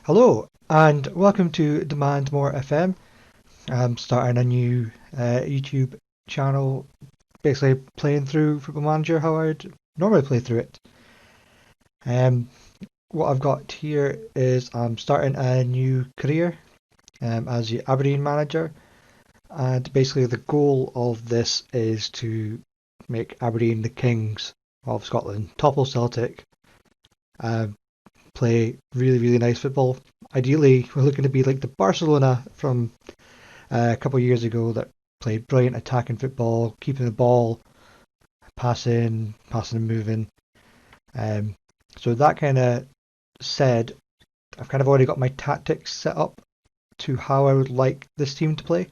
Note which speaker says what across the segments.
Speaker 1: Hello and welcome to Demand More FM. I'm starting a new YouTube channel, basically playing through Football Manager how I'd normally play through it. Um, what I've got here is I'm starting a new career as the Aberdeen manager, and basically the goal of this is to make Aberdeen the kings of Scotland, topple Celtic, um, play really nice football. Ideally, we're looking to be like the Barcelona from a couple of years ago that played brilliant attacking football, keeping the ball, passing and moving. Um, so that kind of said, I've kind of already got my tactics set up to how I would like this team to play.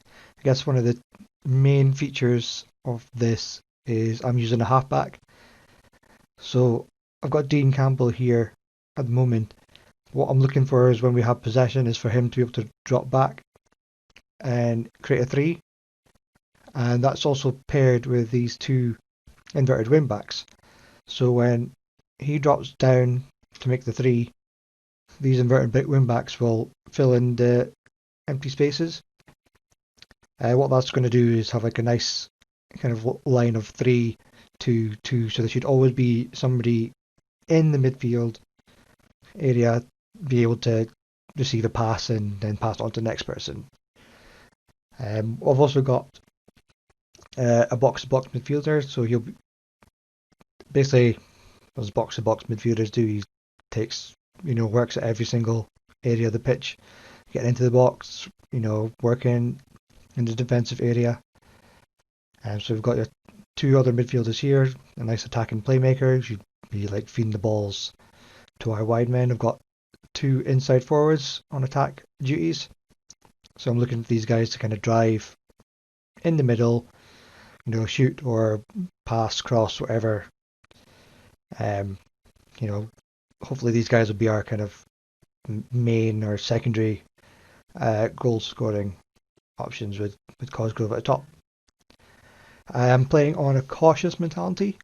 Speaker 1: I guess one of the main features of this is I'm using a halfback. So I've got Dean Campbell here at the moment. What I'm looking for is when we have possession is for him to be able to drop back and create a three, and that's also paired with these two inverted wing backs. So when he drops down to make the three, these inverted wing backs will fill in the empty spaces. What that's going to do is have like a nice kind of line of 3-2-2, so there should always be somebody in the midfield area be able to receive a pass and then pass it on to the next person. I've also got a box-to-box midfielder, so he'll basically, as box-to-box midfielders do, he takes, works at every single area of the pitch, getting into the box, working in the defensive area. So we've got your two other midfielders here, a nice attacking playmaker, should be like feeding the balls to our wide men. I've got two inside forwards on attack duties, so I'm looking for these guys to kind of drive in the middle, shoot or pass, cross, whatever. Um, hopefully these guys will be our kind of main or secondary goal scoring options with Cosgrove at the top. I am playing on a cautious mentality.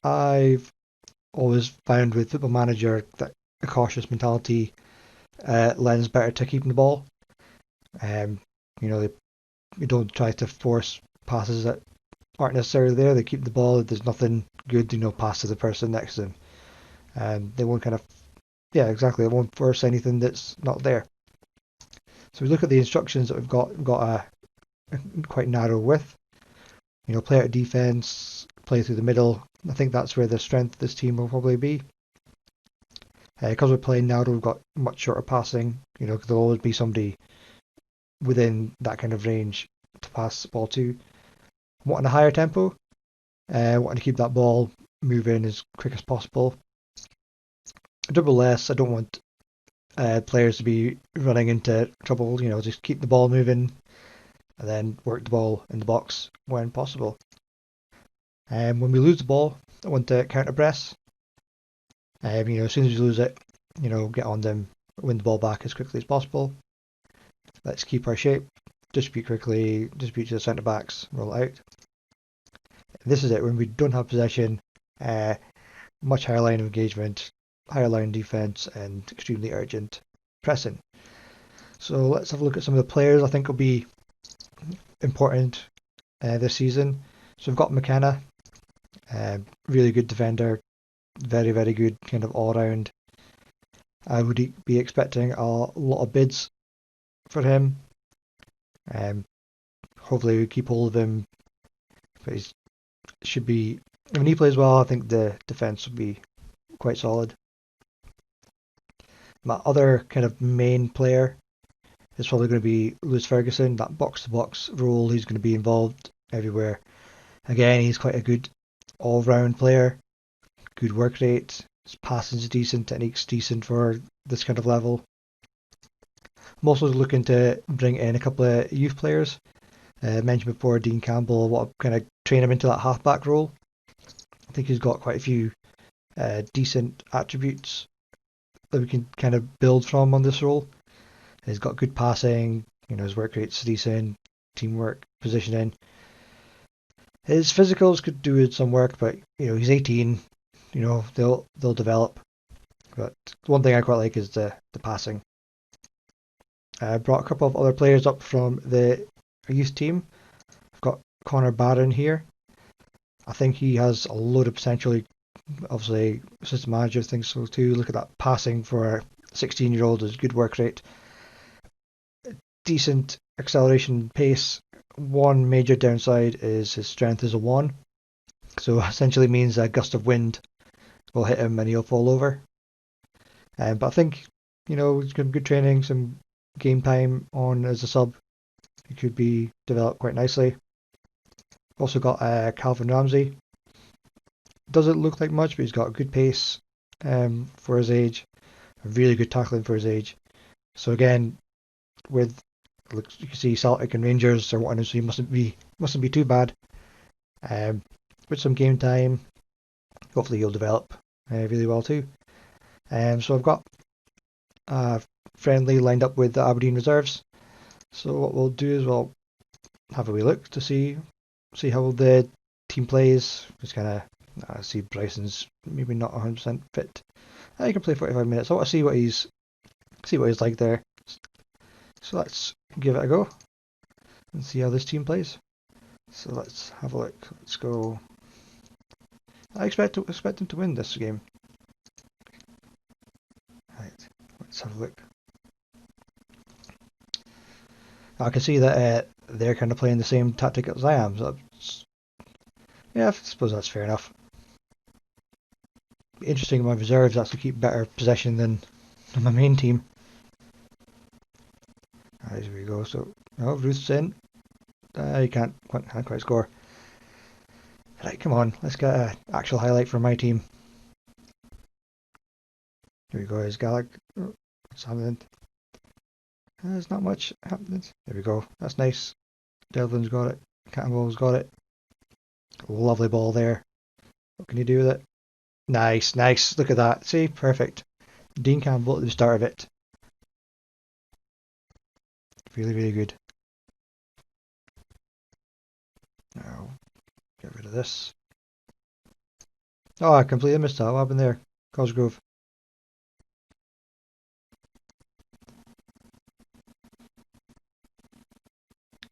Speaker 1: I've always found with Football Manager that a cautious mentality lends better to keeping the ball. You don't try to force passes that aren't necessarily there. They keep the ball. There's nothing good, pass to the person next to them. And they won't yeah, exactly. They won't force anything that's not there. So we look at the instructions that we've got. We've got a quite narrow width. Play out defense, play through the middle. I think that's where the strength of this team will probably be. Because we're playing narrow, we've got much shorter passing. Because there'll always be somebody within that kind of range to pass the ball to. Wanting a higher tempo, wanting to keep that ball moving as quick as possible. Dribble less. I don't want players to be running into trouble. Just keep the ball moving and then work the ball in the box when possible. And when we lose the ball, I want to counter press. As soon as you lose it, get on them, win the ball back as quickly as possible. Let's keep our shape, distribute quickly, distribute to the centre backs, roll out. This is it. When we don't have possession, much higher line of engagement, higher line defence, and extremely urgent pressing. So let's have a look at some of the players I think will be important this season. So we've got McKenna, really good defender, very good kind of all round. I would be expecting a lot of bids for him. Hopefully we keep hold of him. But he should be, when he plays well, I think the defence will be quite solid. My other kind of main player is probably going to be Lewis Ferguson. That box-to-box role, he's going to be involved everywhere. Again, he's quite a good all-round player. Good work rate. His passing's decent, technique's decent for this kind of level. I'm also looking to bring in a couple of youth players. Mentioned before, Dean Campbell. I want to kind of train him into that halfback role. I think he's got quite a few decent attributes that we can kind of build from on this role. He's got good passing, his work rate's decent, teamwork, positioning. His physicals could do with some work, but he's 18. They'll develop. But one thing I quite like is the passing. I brought a couple of other players up from the youth team. I've got Connor Barron here. I think he has a load of potential. Obviously, assistant manager thinks so too. Look at that passing for a 16-year-old is good work rate. Decent acceleration pace. One major downside is his strength is a 1. So essentially means a gust of wind will hit him and he'll fall over. But I think, he's got good training, some game time on as a sub. He could be developed quite nicely. Also got Calvin Ramsey. Doesn't look like much, but he's got good pace for his age. Really good tackling for his age. So again, with you can see Celtic and Rangers are wanting him, so he mustn't be too bad. With some game time, hopefully he'll develop really well too. So I've got a friendly lined up with the Aberdeen reserves. So what we'll do is we'll have a wee look to see how the team plays. Just kind of see Bryson's maybe not 100% fit. He can play 45 minutes. I want to see what he's like there. So let's give it a go and see how this team plays. So let's have a look. Let's go. I expect them to win this game. Right, let's have a look. I can see that they're kind of playing the same tactic as I am. So yeah, I suppose that's fair enough. Interesting, my reserves actually keep better possession than my main team. Right, here we go. So, Ruth's in. He can't quite score. Right, come on. Let's get an actual highlight from my team. Here we go. Is Gallic. Oh, what's happening? There's not much happening. There we go. That's nice. Devlin's got it. Campbell's got it. Lovely ball there. What can you do with it? Nice. Look at that. See, perfect. Dean Campbell at the start of it. Really good. Now, get rid of this. Oh, I completely missed that. What happened there? Cosgrove.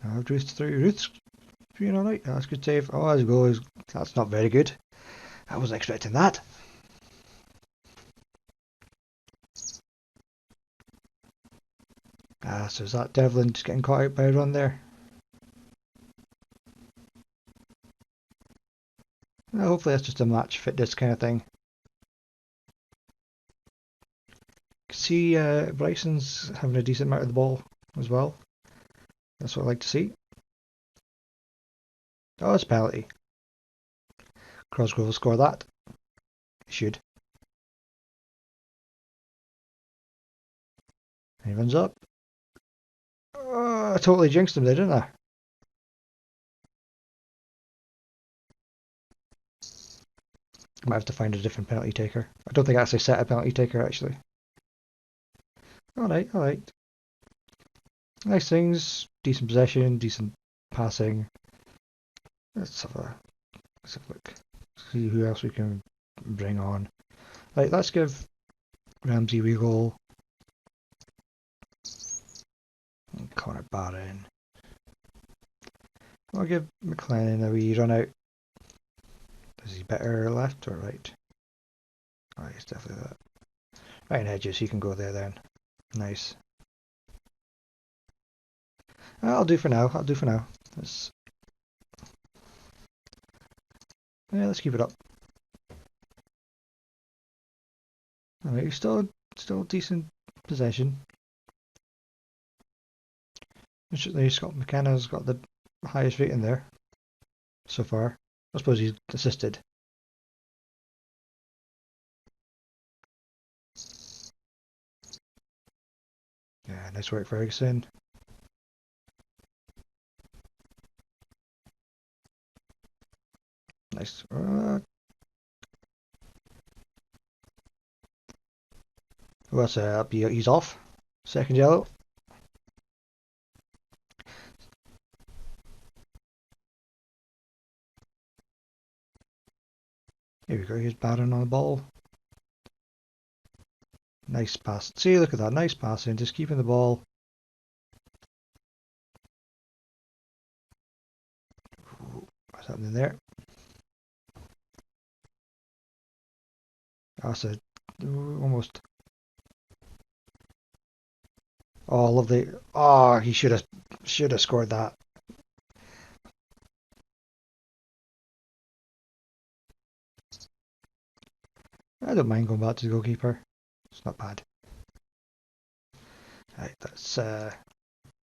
Speaker 1: Now, Ruth's through. Ruth's doing alright. That's a good save. Oh, as goes. That's not very good. I wasn't expecting that. So is that Devlin just getting caught out by a run there? Hopefully that's just a match fitness kind of thing. See, Bryson's having a decent amount of the ball as well. That's what I like to see. Oh, it's a penalty. Cosgrove will score that. He should. And he runs up. Oh, I totally jinxed him there, didn't I? Might have to find a different penalty taker. I don't think I actually set a penalty taker, actually. Alright. Nice things. Decent possession, decent passing. Let's have a look. See who else we can bring on. Right, let's give Ramsey a wee goal. And Connor Barron. I'll give McLennan a wee run out. Is he better left or right? Oh, he's definitely that. Right in edges, he can go there then. Nice. I'll do for now. Let's keep it up. Alright, still decent possession. Scott McKenna's got the highest rating there so far. I suppose he's assisted. Yeah, nice work, Ferguson. Nice. What's he's off. Second yellow. Here we go. Here's Barron on the ball. Nice pass. See, look at that. Nice passing. Just keeping the ball. What's happening there? That's a almost. Oh, lovely. Oh, he should have scored that. I don't mind going back to the goalkeeper. It's not bad. Right,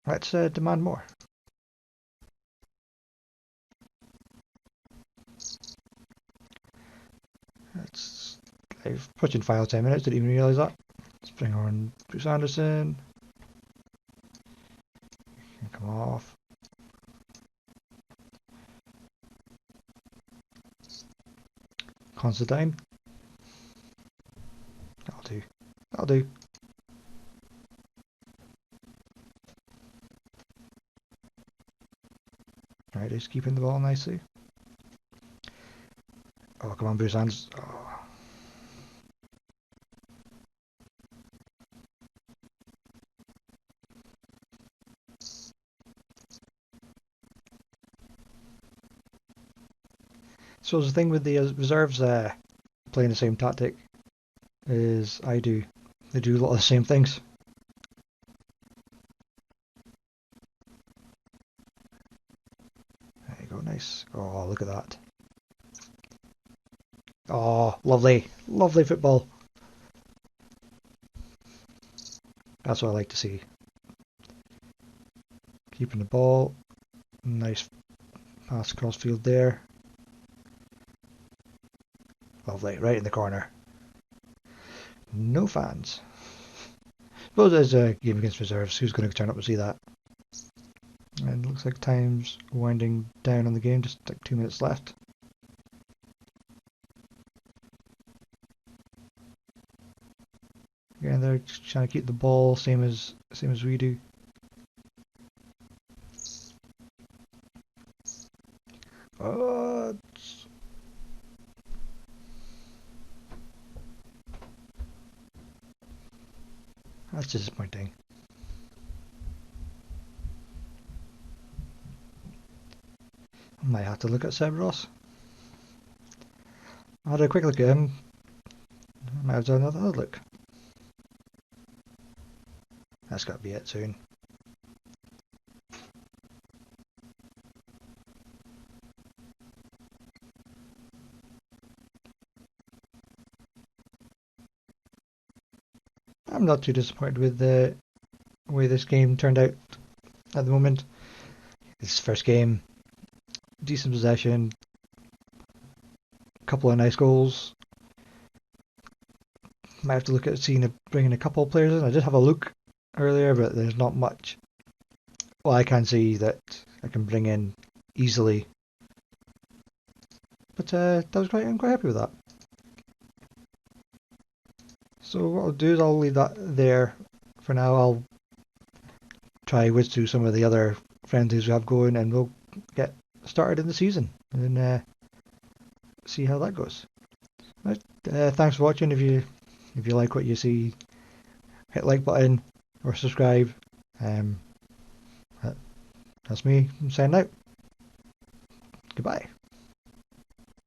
Speaker 1: let's demand more. I've put in final 10 minutes. Didn't even realise that. Let's bring on Bruce Anderson. Come off. Constantine. That'll do. That'll do. Right, he's keeping the ball nicely. Oh, come on, Bruce Anderson. Oh. So the thing with the reserves playing the same tactic is I do. They do a lot of the same things. There you go, nice. Oh, look at that. Oh, lovely. Lovely football. That's what I like to see. Keeping the ball. Nice pass across field there. Lovely, right in the corner. No fans. Suppose there's a game against reserves. Who's going to turn up to see that? And it looks like time's winding down on the game. Just like 2 minutes left. Again, they're just trying to keep the ball same as we do. That's disappointing. I might have to look at Seb Ross. I had a quick look at him. I might have done another look. That's got to be it soon. I'm not too disappointed with the way this game turned out at the moment. This first game, decent possession, a couple of nice goals. Might have to look at bringing a couple of players in. I did have a look earlier, but there's not much. Well, I can see that I can bring in easily. But I'm quite happy with that. So what I'll do is I'll leave that there for now. I'll try whiz through some of the other friendlies we have going, and we'll get started in the season and see how that goes. Right. Thanks for watching. If you like what you see, hit like button or subscribe. That's me. I'm signing out.